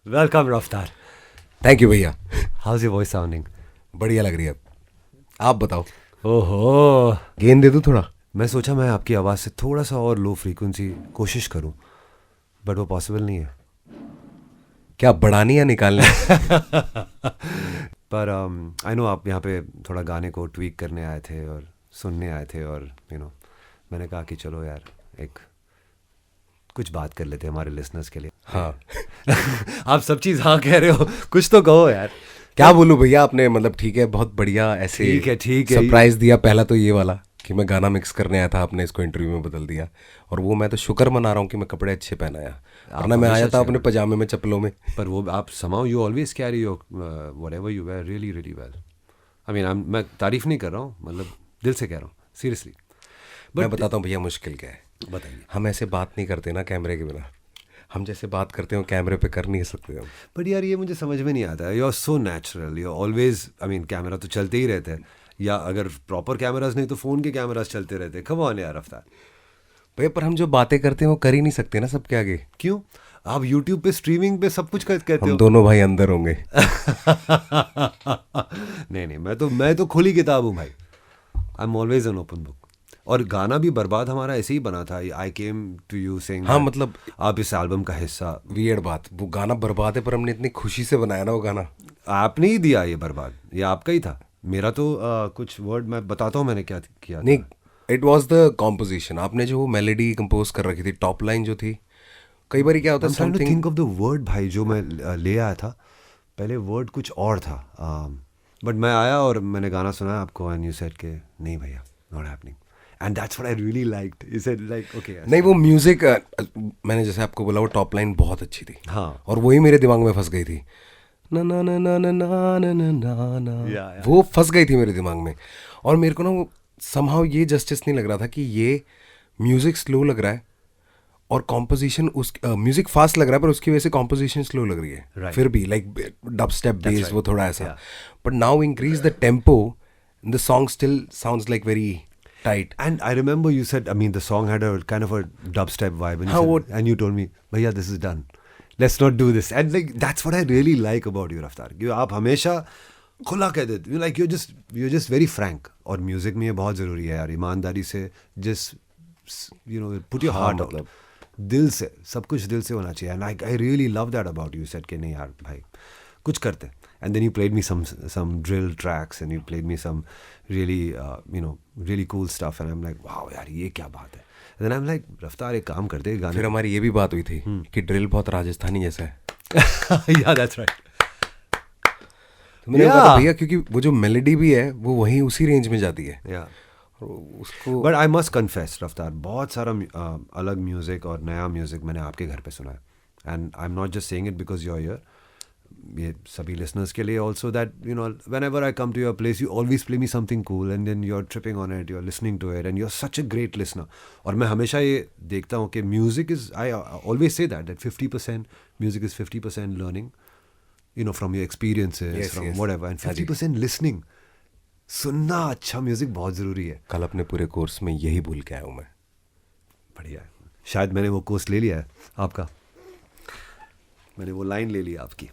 Welcome, Raftar. Thank you भैया. How's your voice sounding? बढ़िया लग रही है. आप बताओ. ओहो, गेन दे दूं थोड़ा. मैं सोचा मैं आपकी आवाज़ से थोड़ा सा और लो फ्रीक्वेंसी कोशिश करूं, बट वो पॉसिबल नहीं है. क्या बढ़ानी या निकालनी? पर आई नो आप यहाँ पे थोड़ा गाने को ट्वीक करने आए थे और सुनने आए थे, और मैंने कहा कि चलो यार एक कुछ बात कर लेते हैं हमारे लिसनर्स के लिए. हाँ. आप सब चीज़ हाँ कह रहे हो, कुछ तो कहो यार. क्या बोलूं भैया, आपने मतलब ठीक है, बहुत बढ़िया ऐसे ठीक है. सरप्राइज दिया. पहला तो ये वाला कि मैं गाना मिक्स करने आया था, आपने इसको इंटरव्यू में बदल दिया. और वो मैं तो शुक्र मना रहा हूँ कि मैं कपड़े अच्छे पहन आया, वरना मैं आया था अपने पजामे में, चप्पलों में. पर वो आप somehow you always carry your whatever you wear really really well. I mean मैं तारीफ नहीं कर रहा हूँ, मतलब दिल से कह रहा हूँ, सीरियसली. मैं बताता हूँ भैया मुश्किल क्या है. बताइए. हम ऐसे बात नहीं करते ना कैमरे के बिना. हम जैसे बात करते हो कैमरे पे कर नहीं सकते हम. बट यार ये मुझे समझ में नहीं आता है. You are so natural, you always, I mean camera तो चलते ही रहते हैं, या अगर प्रॉपर कैमराज नहीं तो फ़ोन के कैमराज चलते रहते हैं. कम ऑन यार रफ्तार. भैया पर हम जो बातें करते हैं वो कर ही नहीं सकते ना सबके आगे. क्यों? आप यूट्यूब पे स्ट्रीमिंग पे सब कुछ कहते हम हो. दोनों भाई अंदर होंगे. नहीं, मैं तो खुली किताब हूँ भाई. I am always an open book. और गाना भी बर्बाद हमारा ऐसे ही बना था. आई केम टू यू सेइंग, हाँ मतलब आप इस एल्बम का हिस्सा. वियर्ड बात, वो गाना बर्बाद है पर हमने इतनी खुशी से बनाया ना वो गाना. आपने ही दिया ये बर्बाद, ये आपका ही था. मेरा तो कुछ वर्ड मैं बताता हूँ मैंने क्या किया नहीं, था. It was the composition. आपने जो वो मेलोडी कंपोज कर रखी थी, टॉप लाइन जो थी, कई बार क्या होता है something something. Think of the word भाई, जो मैं ले आया था. पहले वर्ड कुछ और था, बट मैं आया और मैंने गाना सुना आपको, एंड यू सेड के नहीं भैया, not happening. And that's what I really liked. You said like okay. नहीं वो म्यूजिक, मैंने जैसे आपको बोला वो टॉप लाइन बहुत अच्छी थी. हाँ. और वही मेरे दिमाग में फंस गई थी. ना ना ना ना ना ना ना ना ना ना, Yeah. वो फंस गई थी मेरे दिमाग में. और मेरे को ना वो समहाउ ये जस्टिस नहीं लग रहा था कि ये म्यूजिक स्लो लग रहा है और कॉम्पोजिशन उस म्यूजिक फास्ट लग रहा है पर उसकी वजह से कॉम्पोजिशन स्लो लग रही है. Right. फिर भी like dub step base right. वो थोड़ा ऐसा. Yeah. But now increase the tempo, the song still sounds like very tight. And I remember you said, I mean, the song had a kind of a dubstep vibe, and you told me, "Bhaiya, this is done. Let's not do this." And like that's what I really like about you, Raftar. कि आप हमेशा खुला कह देते. Like you're just very frank. और music में ये बहुत ज़रूरी है यार, ईमानदारी से just put your heart out. दिल से, सब कुछ दिल से होना चाहिए. And I really love that about you. Said कि नहीं यार भाई, कुछ करते. And then you played me some drill tracks, and you played me some really really cool stuff, and I'm like, wow यार ये क्या बात है. And then I'm like, रफ्तार एक काम करते गाने. फिर हमारी ये भी बात हुई थी कि ड्रिल बहुत राजस्थानी जैसा है. Yeah, that's right. तो मैंने कहा भैया क्योंकि वो जो मेलोडी भी है वो वहीं उसी रेंज में जाती है. Yeah. उसको But I must confess, रफ्तार, बहुत सारा अलग म्यूजिक और नया म्यूजिक मैंने आपके घर पे सुना है. And I'm not just saying it because you're here. ये सभी listeners के लिए also, that whenever I come to your place you always play me something cool, and then you're tripping on it, you're listening to it, and you're such a great listener. और मैं हमेशा ये देखता हूँ कि music is, I always say that 50% music is 50% learning, from your experiences, yes, from yes. whatever, and 50% listening. सुनना अच्छा music बहुत ज़रूरी है. कल अपने पूरे कोर्स में यही भूल के आया हूँ मैं. बढ़िया है. शायद मैंने वो कोर्स ले लिया है आपका, मैंने वो लाइन ले ली आपकी.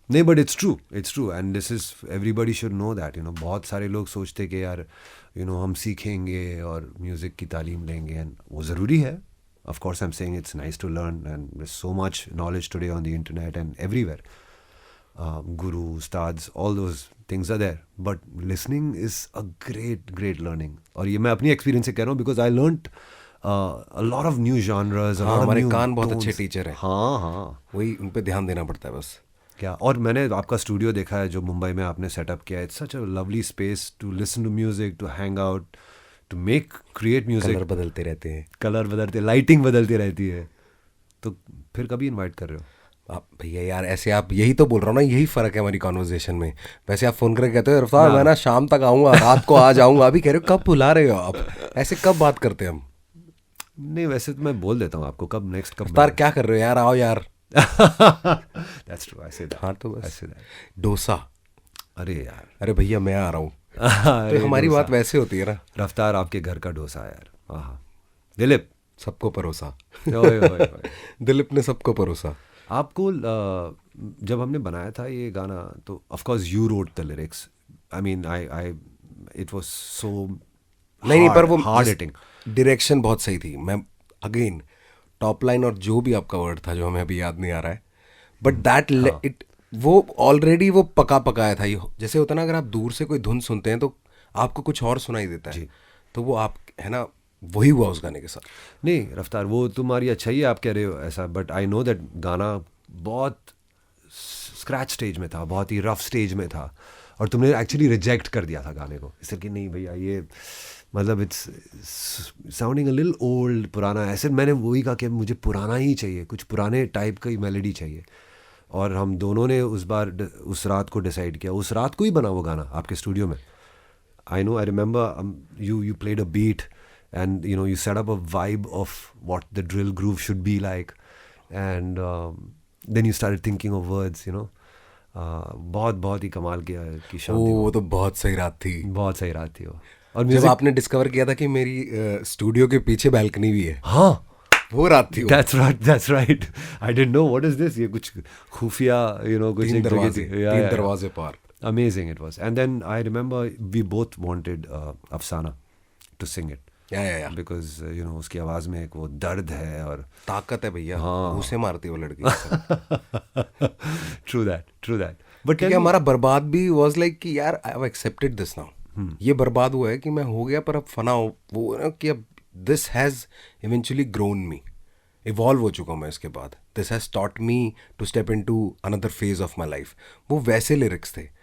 नहीं, but it's true, and this is, everybody should know that. बहुत सारे लोग सोचते कि यार हम सीखेंगे और म्यूज़िक की तालीम लेंगे, एंड वो ज़रूरी है. Of course I am saying it's nice to learn, and so much knowledge today on the internet and everywhere. Guru, Ustads, all those things are there. But listening is a great learning. और ये मैं अपनी experience से कह रहा हूँ, because I learnt a lot of new genres. हाँ, हमारे कान बहुत अच्छे टीचर हैं. हाँ, वही उन पे ध्यान देना पड़ता है बस. क्या. और मैंने आपका स्टूडियो देखा है जो मुंबई में आपने सेटअप किया है. It's such a lovely space to listen to music, to hang out, to create music. Colour बदलते रहते हैं. लाइटिंग बदलती रहती है. तो फिर कभी इन्वाइट कर रहे हो आप भैया? यार ऐसे आप, यही तो बोल रहा हूँ ना, यही फ़र्क है हमारी कॉन्वर्जेशन में. वैसे आप फ़ोन करके कहते हो रफ्तार मैं ना शाम तक आऊँगा, रात को आ जाऊँगा. अभी कह रहे हो कब बुला रहे हो आप? ऐसे कब बात करते हैं हम? नहीं, वैसे तो मैं बोल देता हूँ आपको कब नेक्स्ट कब. रफ्तार क्या कर रहे हो यार, आओ यार. That's true, I say that. हाँ तो I बस say that. डोसा. अरे यार, अरे भैया मैं आ रहा हूँ. अरे तो हमारी डोसा. बात वैसे होती है ना. रफ्तार आपके घर का डोसा यार. हाँ, दिलीप. सबको परोसा. ओए, ओए, ओए. दिलीप ने सबको परोसा. आपको जब हमने बनाया था ये गाना तो of course you wrote the lyrics. I mean I it was so नहीं पर वो हार्ड हिटिंग. डायरेक्शन बहुत सही थी. मैं अगेन टॉप लाइन और जो भी आपका वर्ड था जो हमें अभी याद नहीं आ रहा है, बट दैट इट वो ऑलरेडी वो पका पकाया था. ये जैसे होता है ना, अगर आप दूर से कोई धुन सुनते हैं तो आपको कुछ और सुनाई देता है, तो वो आप है ना, वही हुआ उस गाने के साथ. नहीं रफ्तार, वो तुम्हारी अच्छा ही आप कह रहे हो ऐसा, बट आई नो दैट गाना बहुत स्क्रैच स्टेज में था, बहुत ही रफ स्टेज में था, और तुमने एक्चुअली रिजेक्ट कर दिया था गाने को इसलिए कि नहीं भैया ये मतलब it's sounding a little old, पुराना. ऐसे मैंने वही कहा कि मुझे पुराना ही चाहिए, कुछ पुराने टाइप का ही मेलोडी चाहिए. और हम दोनों ने उस बार उस रात को डिसाइड किया, उस रात को ही बना वो गाना आपके स्टूडियो में. I know, I remember you played a beat and you set up a vibe of what the drill groove should be like, and then you started thinking of words. बहुत ही कमाल किया की शाम थी वो तो बहुत सही रात थी. बहुत सही रात थी वो. और जब आपने डिस्कवर किया था कि मेरी स्टूडियो के पीछे बैल्कनी भी है, हाँ वो रात थी. That's right. I didn't know what is this. ये कुछ खुफिया कुछ तीन दरवाजे पार. Amazing it was. And then I remember we both wanted Afsana to sing it. या बिकॉज उसकी आवाज़ में एक वो दर्द है और ताकत है भैया. हाँ. उसे मारती वो लड़की. True that. बट क्या हमारा बर्बाद भी वाज लाइक कि यार I have accepted this now. ये बर्बाद हुआ है कि मैं हो गया, पर अब फना वो ना कि अब this has eventually grown me, evolve हो चुका हूँ मैं इसके बाद. This has taught me to step in to another phase of my life. वो वैसे लिरिक्स थे.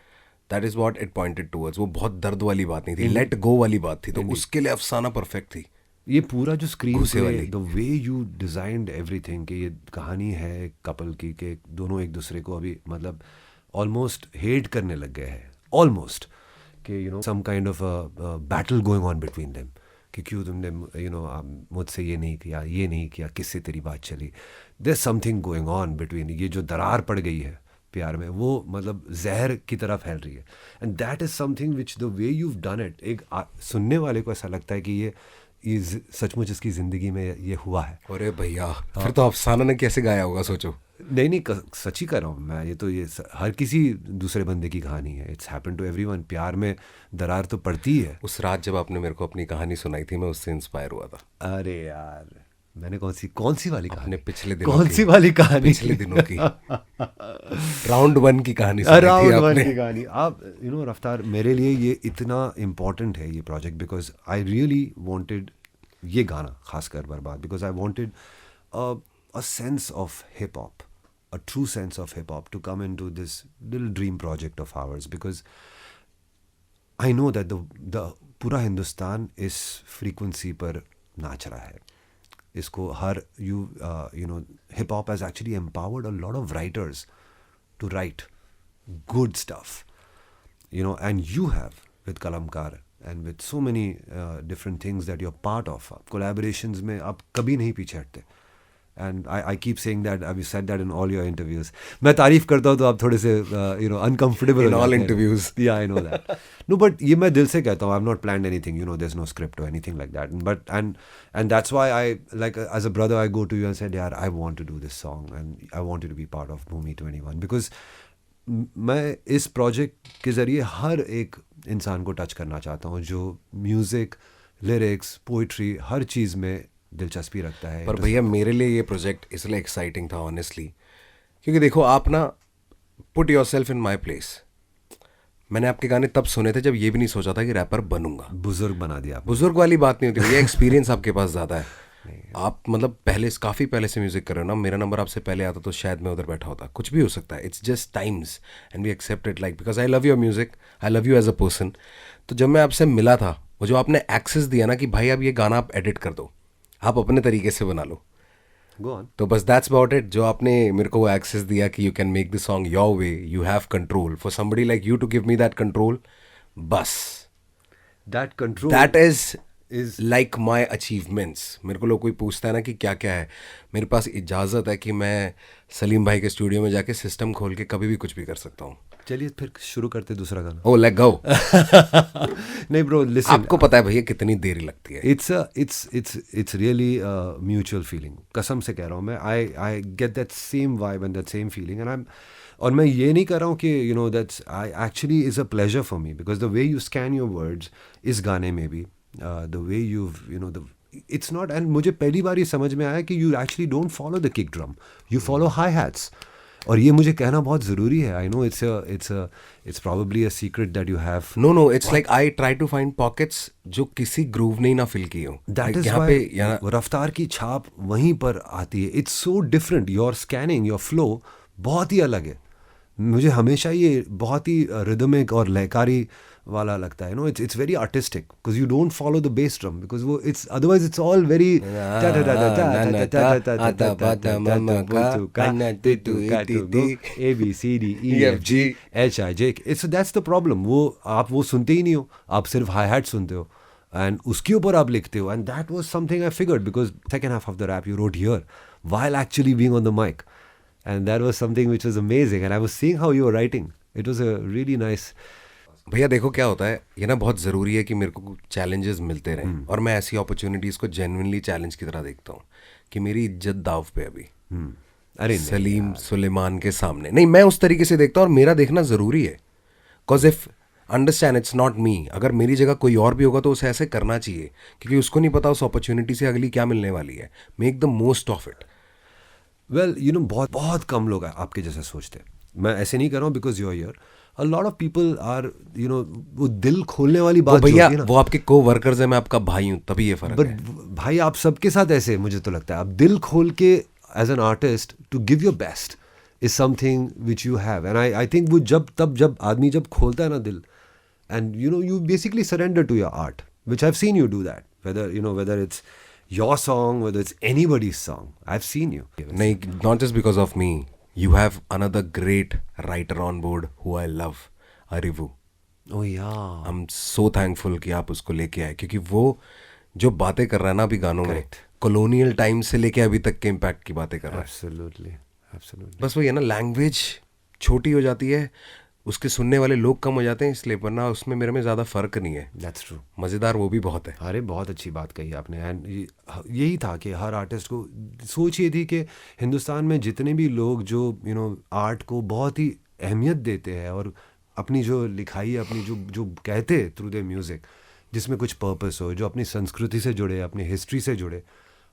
That is what it pointed towards. वो बहुत दर्द वाली बात नहीं थी, लेट गो वाली बात थी. तो उसके लिए अफसाना परफेक्ट थी. ये पूरा जो स्क्रीन पे the way you designed everything, कि ये कहानी है कपल की कि दोनों एक दूसरे को अभी मतलब ऑलमोस्ट हेट करने लग गए हैं, ऑलमोस्ट कि some kind of battle going on between them कि क्यों तुमने मुझसे ये नहीं किया, किससे तेरी बात चली. There something going on between. ये जो दरार पड़ गई है प्यार में, वो मतलब जहर की तरह फैल रही है. And that is something which the way you done it, एक सुनने वाले को ऐसा लगता है कि ये सचमुच इसकी ज़िंदगी में ये हुआ है. अरे भैया फिर तो अफसाना ने कैसे गाया होगा सोचो. नहीं सच ही कर रहा हूँ मैं. ये हर किसी दूसरे बंदे की कहानी है. It's happen to everyone. प्यार में दरार तो पड़ती है. उस रात जब आपने मेरे को अपनी कहानी सुनाई थी, मैं उससे इंस्पायर हुआ था. अरे यार, मैंने कौन सी वाली कहानी? पिछले दिनों कौन सी वाली कहानी? पिछले दिनों की राउंड 1 की कहानी. राउंड 1 की कहानी. आप रफ्तार, मेरे लिए ये इतना इम्पोर्टेंट है ये project, because I really wanted ये गाना खासकर बर्बाद, because I wanted a sense of hip hop, a true sense of hip hop to come into this little dream project of ours, because I know that the पूरा हिंदुस्तान इस frequency पर नाच रहा है. इसको हर hip hop has actually empowered a lot of writers to write good stuff, and you have with Kalamkar and with so many different things that you're part of. Collaborations में आप कभी नहीं पीछे हटते. And I keep saying that. I've said that in all your interviews. मैं तारीफ करता हूँ तो आप थोड़े से uncomfortable in all interviews. Yeah, I know that. No, but ये मैं दिल से कहता हूँ. I've not planned anything. There's no script or anything like that. But and that's why I like as a brother I go to you and said, यार I want to do this song and I want you to be part of Bhumi 21, because मैं इस project के ज़रिए हर एक इंसान को touch करना चाहता हूँ जो म्यूज़िक, लिरिक्स, पोइट्री, हर चीज़ में दिलचस्पी रखता है. पर भैया मेरे लिए ये प्रोजेक्ट इसलिए एक्साइटिंग था ऑनेस्टली, क्योंकि देखो आप ना put your self in my place. मैंने आपके गाने तब सुने थे जब ये भी नहीं सोचा था कि रैपर बनूंगा. बुजुर्ग बना दिया. बुजुर्ग वाली बात नहीं होती भैया, एक्सपीरियंस आपके पास ज़्यादा है. आप मतलब काफ़ी पहले से म्यूज़िक कर रहे हो ना. मेरा नंबर आपसे पहले आता तो शायद मैं उधर बैठा होता. कुछ भी हो सकता है. It's just times and we accept it like, because I love your music, I love you as a person. तो जब मैं आपसे मिला था, वो जो आपने एक्सेस दिया ना कि भाई अब ये गाना आप एडिट कर दो, आप अपने तरीके से बना लो. Go on. तो बस दैट्स अबाउट इट. जो आपने मेरे को वो एक्सेस दिया कि you can make the song your way, you have control. For somebody like you to give me that control, बस that control, that is like my achievements. मेरे को लोग कोई पूछता है ना कि क्या क्या है, मेरे पास इजाज़त है कि मैं सलीम भाई के स्टूडियो में जाके सिस्टम खोल के कभी भी कुछ भी कर सकता हूँ. चलिए फिर शुरू करते दूसरा गाना. ओ लेट गो. नहीं ब्रो, लिसन. आपको पता है भैया कितनी देरी लगती है. It's really mutual feeling. कसम से कह रहा हूँ मैं. I get that same vibe and that same feeling, and और मैं ये नहीं कर रहा हूँ कि you know that's I actually is a pleasure for me because the way you scan your words इस गाने में भी the way you know the it's not and मुझे पहली बार ये समझ में आया कि you actually don't follow the kick drum, you follow hi hats. और ये मुझे कहना बहुत ज़रूरी है. I know it's probably a secret that you have. No it's like I try to find pockets जो किसी ग्रूव ने ना फिल की हो. दैट इज व्हाई रफ्तार की छाप वहीं पर आती है. It's so different. Your scanning, your flow बहुत ही अलग है. मुझे हमेशा ये बहुत ही रिदमिक और लयकारी वाला लगता है. No it's very artistic because you don't follow the bass drum because वो it's otherwise it's all very ABCDEFGH. It's that's the problem. वो आप वो सुनते ही नहीं हो, आप सिर्फ हाई हैट सुनते हो एंड उसके ऊपर आप लिखते हो. And that was something I figured because second half of the rap you wrote here while actually being on the mic. And that was something which was amazing. And I was seeing how you were writing. It was a really nice. भैया देखो क्या होता है, ये ना बहुत ज़रूरी है कि मेरे को चैलेंजेस मिलते रहें और मैं ऐसी अपॉर्चुनिटीज़ को जेन्युइनली चैलेंज की तरह देखता हूँ कि मेरी इज्जत दाव पे अभी. अरे सलीम सुलेमान के सामने नहीं, मैं उस तरीके से देखता हूँ और मेरा देखना ज़रूरी है. Because if understand it's not me, अगर मेरी जगह कोई और भी होगा तो उसे ऐसे करना चाहिए क्योंकि उसको नहीं पता उस अपॉर्चुनिटी से अगली क्या मिलने वाली है. Make the most of it. Well you know बहुत बहुत कम लोग आपके जैसे सोचते हैं. मैं ऐसे नहीं कर रहा हूँ because you are here. A lot of people are you know वो दिल खोलने वाली बात भैया वो आपके को वर्कर्स है, मैं आपका भाई हूँ, तभी ये फर्क है. बट भाई आप सबके साथ ऐसे मुझे तो लगता है आप दिल खोल के as an artist to give your best is something which you have. And I think वो जब आदमी जब खोलता है ना दिल and you know you basically surrender to your art which I have seen you do that whether it's your song, whether it's anybody's song. I've seen you. नहीं, not just because of me. You have another great writer on board who I love, Arivu. Oh yeah. I'm so thankful कि आप उसको लेके आए क्योंकि वो जो बातें कर रहा है ना अभी गानों में, colonial time से लेके अभी तक के impact की बातें कर रहा है. Absolutely. बस वो ये ना लैंग्वेज छोटी हो जाती है, उसके सुनने वाले लोग कम हो जाते हैं इसलिए, वरना उसमें मेरे में ज़्यादा फ़र्क नहीं है. That's true. मज़ेदार वो भी बहुत है. अरे बहुत अच्छी बात कही आपने. एंड यही था कि हर आर्टिस्ट को सोच ये थी कि हिंदुस्तान में जितने भी लोग जो यू नो आर्ट को बहुत ही अहमियत देते हैं और अपनी जो लिखाई अपनी जो कहते हैं थ्रू द म्यूज़िक जिसमें कुछ पर्पस हो, जो अपनी संस्कृति से जुड़े, अपनी हिस्ट्री से जुड़े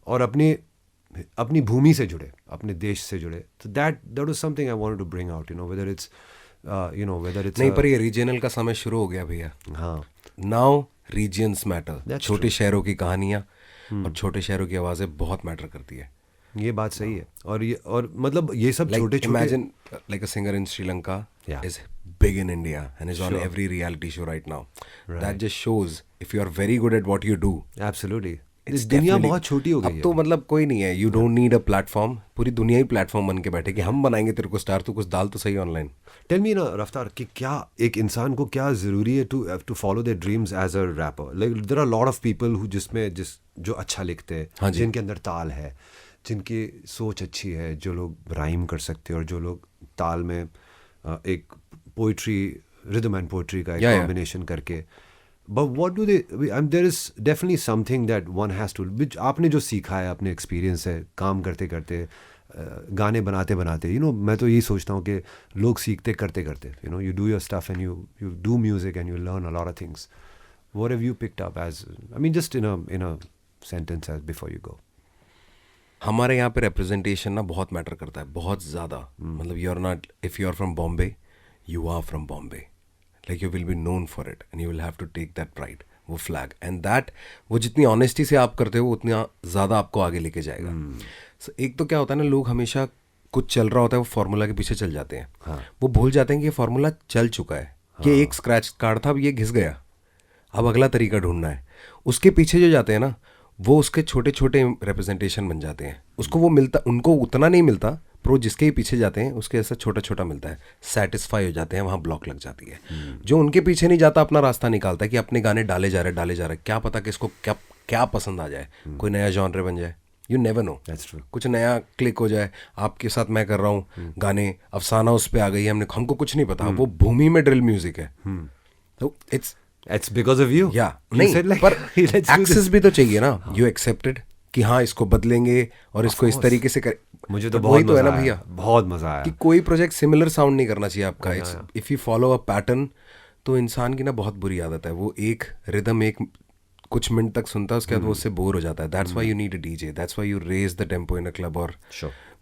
और अपनी भूमि से जुड़े, अपने देश से जुड़े. तो that was something I wanted to bring out. Whether it's नहीं पर ये रीजनल का समय शुरू हो गया भैया. हाँ, नाउ रीजन्स मैटर. छोटे शहरों की कहानियाँ और छोटे शहरों की आवाज़ें बहुत मैटर करती है. ये बात सही है. और मतलब ये सब छोटे छोटे imagine like a singer in Sri Lanka is big in India and is on every reality show right now. That just shows if you are very good at what you do. Absolutely. दुनिया बहुत छोटी हो गई है. तो मतलब कोई नहीं है, you don't need a platform. पूरी दुनिया ही प्लेटफॉर्म बन के बैठे कि हम बनाएंगे तेरे को स्टार, तू कुछ डाल तो सही ऑनलाइन. टेल मी ना रफ्तार कि क्या एक इंसान को क्या ज़रूरी है to follow their dreams as a rapper. Like there are lot of people who जो अच्छा लिखते हैं, जिनके अंदर ताल है, जिनकी सोच अच्छी है, जो लोग राइम कर सकते हैं और जो लोग ताल में एक पोइट्री, रिदम एंड पोइट्री का एक कॉम्बिनेशन करके. But what do they? There is definitely something that one has to. which आपने जो सीखा है अपने एक्सपीरियंस से काम करते करते, गाने बनाते बनाते, मैं तो यही सोचता हूँ कि लोग सीखते करते करते, you do your stuff and you do music and you learn a lot of things. What have you picked up as? I mean, just in a sentence as before you go. हमारे यहाँ पे representation ना बहुत matter करता है, बहुत ज़्यादा. मतलब you're not, if you're from Bombay, you are from Bombay. Like you will be known for it and you will have to take that pride, वो flag, and that वो जितनी honesty से आप करते हो उतना ज़्यादा आपको आगे लेके जाएगा. So, एक तो क्या होता है ना, लोग हमेशा कुछ चल रहा होता है वो फार्मूला के पीछे चल जाते हैं. वो भूल जाते हैं कि ये फार्मूला चल चुका है. ये एक स्क्रैच कार्ड था, अब ये घिस गया, अब अगला तरीका ढूंढना है. उसके पीछे जो जाते हैं ना वो उसके छोटे छोटे रिप्रेजेंटेशन बन जाते हैं. उसको वो मिलता, उनको उतना नहीं मिलता, पर वो जिसके ही पीछे जाते हैं उसके ऐसा छोटा छोटा मिलता है. सेटिस्फाई हो जाते हैं, वहाँ ब्लॉक लग जाती है. जो उनके पीछे नहीं जाता अपना रास्ता निकालता है कि अपने गाने डाले जा रहे, क्या पता कि इसको क्या पसंद आ जाए, कोई नया जॉनर बन जाए. यू नेवर नो, कुछ नया क्लिक हो जाए. आपके साथ मैं कर रहा हूँ गाने, अफसाना उस पर आ गई है, हमको कुछ नहीं पता. वो भूमि में ड्रिल म्यूजिक है. तो इट्स बिकॉज ऑफ यू. या नहीं, पर एक्सेस भी तो चाहिए ना. यू एक्सेप्टेड, कि हाँ इसको बदलेंगे और इसको इस तरीके से कर. मुझे तो वही बहुत तो है मजा ना आया, भैया बहुत मजा आया कि कोई प्रोजेक्ट सिमिलर साउंड नहीं करना चाहिए आपका. If you follow a pattern तो इंसान की ना बहुत बुरी आदत है, वो एक रिदम एक कुछ मिनट तक सुनता है, उसके बाद वो उससे बोर हो जाता है. That's why you need a DJ, that's why you raise the tempo in a club और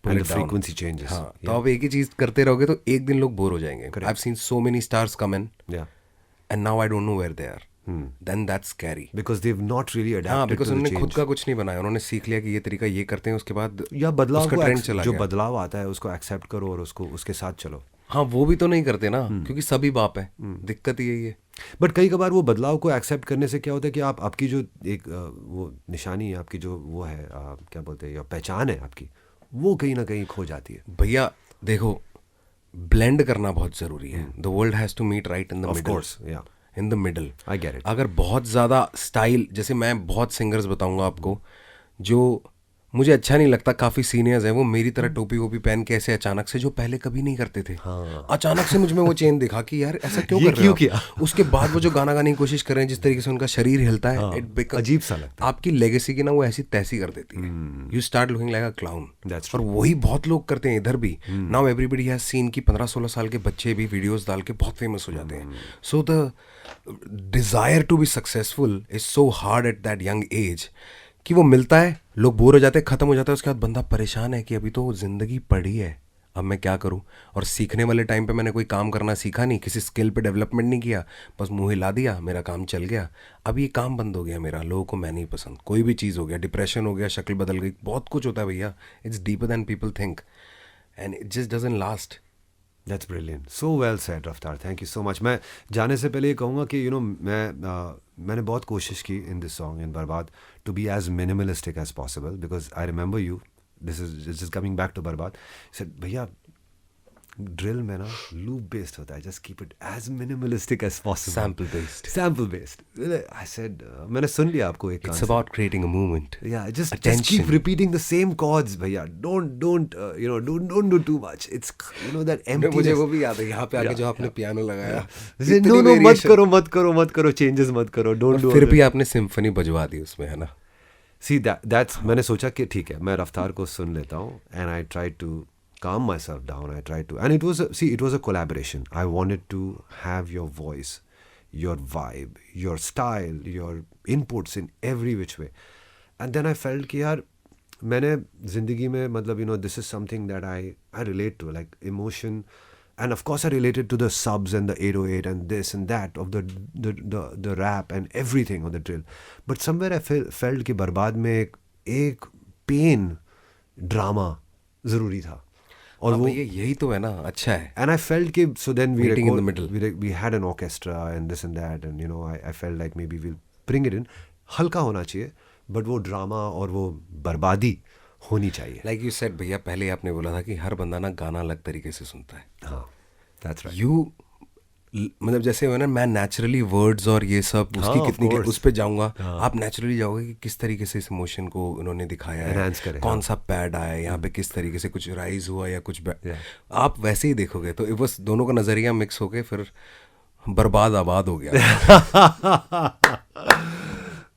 and the frequency changes. हाँ, तो आप एक ही चीज करते रहोगे तो एक दिन लोग बोर हो जाएंगे. I have seen so many stars come in and now I don't know where they are. Then that's scary because they've not really हाँ, adapted बिकॉज to the उन्होंने खुद change. का कुछ नहीं बनाया, उन्होंने सीख लिया कि ये तरीका ये करते हैं, उसके बाद या बदलाव उसका को ट्रेंड चला जो गया. बदलाव आता है उसको एक्सेप्ट करो और उसको उसके साथ चलो. हाँ, वो भी तो नहीं करते ना, क्योंकि सभी बाप है. दिक्कत ही यही है. बट कई कबार वो बदलाव को एक्सेप्ट करने से क्या होता है कि आप आपकी जो एक वो निशानी है आपकी, जो वो है क्या बोलते हैं, या पहचान है आपकी, वो कहीं ना कहीं खो जाती है. भैया देखो, ब्लेंड करना बहुत जरूरी है. The world has to meet right in the Of middle. course, yeah. In the middle. I get it. अगर बहुत ज़्यादा स्टाइल, जैसे मैं बहुत सिंगर्स बताऊंगा आपको जो मुझे अच्छा नहीं लगता, काफ़ी सीनियर्स हैं, वो मेरी तरह टोपी वोपी पहन के ऐसे अचानक से, जो पहले कभी नहीं करते थे, अचानक से मुझ में वो चेंज दिखा कि यार ऐसा क्यों ये कर रहे क्यों हो किया? उसके बाद वो जो गाना गाने की कोशिश कर रहे हैं, जिस तरीके से उनका शरीर हिलता है, अजीब सा लगता है. आपकी लेगेसी की ना वो ऐसी तैसी कर देती है. You start looking like a clown. That's और वही बहुत लोग करते हैं इधर भी. नाउ एवरीबडी हैज सीन कि 15-16 साल के बच्चे भी वीडियोस डाल के बहुत फेमस हो जाते हैं. So the desire to be successful is so hard at that young age कि वो मिलता है, लोग बोर हो जाते हैं, खत्म हो जाता है, उसके बाद बंदा परेशान है कि अभी तो जिंदगी पड़ी है, अब मैं क्या करूं. और सीखने वाले टाइम पे मैंने कोई काम करना सीखा नहीं, किसी स्किल पे डेवलपमेंट नहीं किया, बस मुंह हिला दिया, मेरा काम चल गया. अब ये काम बंद हो गया मेरा, लोगों को मैं नहीं पसंद, कोई भी चीज़ हो गया, डिप्रेशन हो गया, शक्ल बदल गई, बहुत कुछ होता है भैया. It's deeper than people think and it just doesn't last. That's brilliant. So well said, Raftar. Thank you so much. मैं जाने से पहले ये कहूँगा कि मैंने बहुत कोशिश की in this song in बर्बाद to be as minimalistic as possible, because I remember you. This is coming back to बर्बाद. Said भैया ड्रिल में ना लूप बेस्ड होता है, just keep it as minimalistic as possible. Sample based. I said मैंने सुन लिया आपको एक. It's about creating a movement. Yeah, just keep repeating the same chords, भैया. Don't do too much. It's that emptiness. मुझे वो भी याद है, यहाँ पे आके जो आपने पियानो लगाया. No, मत करो, changes मत करो. Don't do. फिर भी आपने सिम्फनी बजवा दी उसमें, है ना. See that's मैंने सोचा कि ठीक है, मैं रफ्तार को सुन लेता हूँ, and I tried to calm myself down. I tried to, and it was a collaboration. I wanted to have your voice, your vibe, your style, your inputs in every which way. And then I felt कि यार मैंने ज़िंदगी में मतलब this is something that I relate to, like emotion. And of course I related to the subs and the 808 and this and that of the rap and everything on the drill. But somewhere I felt कि बर्बाद में एक pain drama ज़रूरी था. और वो यही तो है ना, अच्छा है. And I felt कि so then Meeting in the middle. we had an orchestra and this and that, and I felt like maybe we'll bring it in. हल्का होना चाहिए, but वो ड्रामा और वो बर्बादी होनी चाहिए. Like you said भैया, पहले आपने बोला था कि हर बंदा ना गाना अलग तरीके से सुनता है. हाँ, that's right. मतलब जैसे हो ना, मैं नेचुरली वर्ड्स और ये सब उसकी कितनी उस पे जाऊंगा, आप नेचुरली जाओगे कि किस तरीके से इस इमोशन को उन्होंने दिखाया है, कौन सा पैड आया है यहाँ पे, किस तरीके से कुछ राइज हुआ या कुछ आप वैसे ही देखोगे. तो बस दोनों का नजरिया मिक्स होके फिर बर्बाद आबाद हो गया.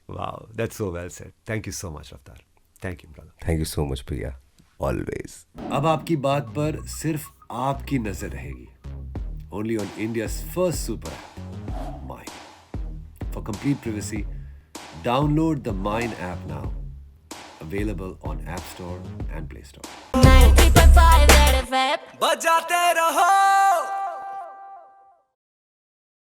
Wow, that's so well said. Thank you so much, Raftar. Thank you, brother. Thank you so much भैया, always. अब आपकी बात पर सिर्फ आपकी नजर रहेगी. Only on India's first super app, Mine. For complete privacy, download the Mine app now. Available on App Store and Play Store. 90.5 Red FM. बजाते रहो.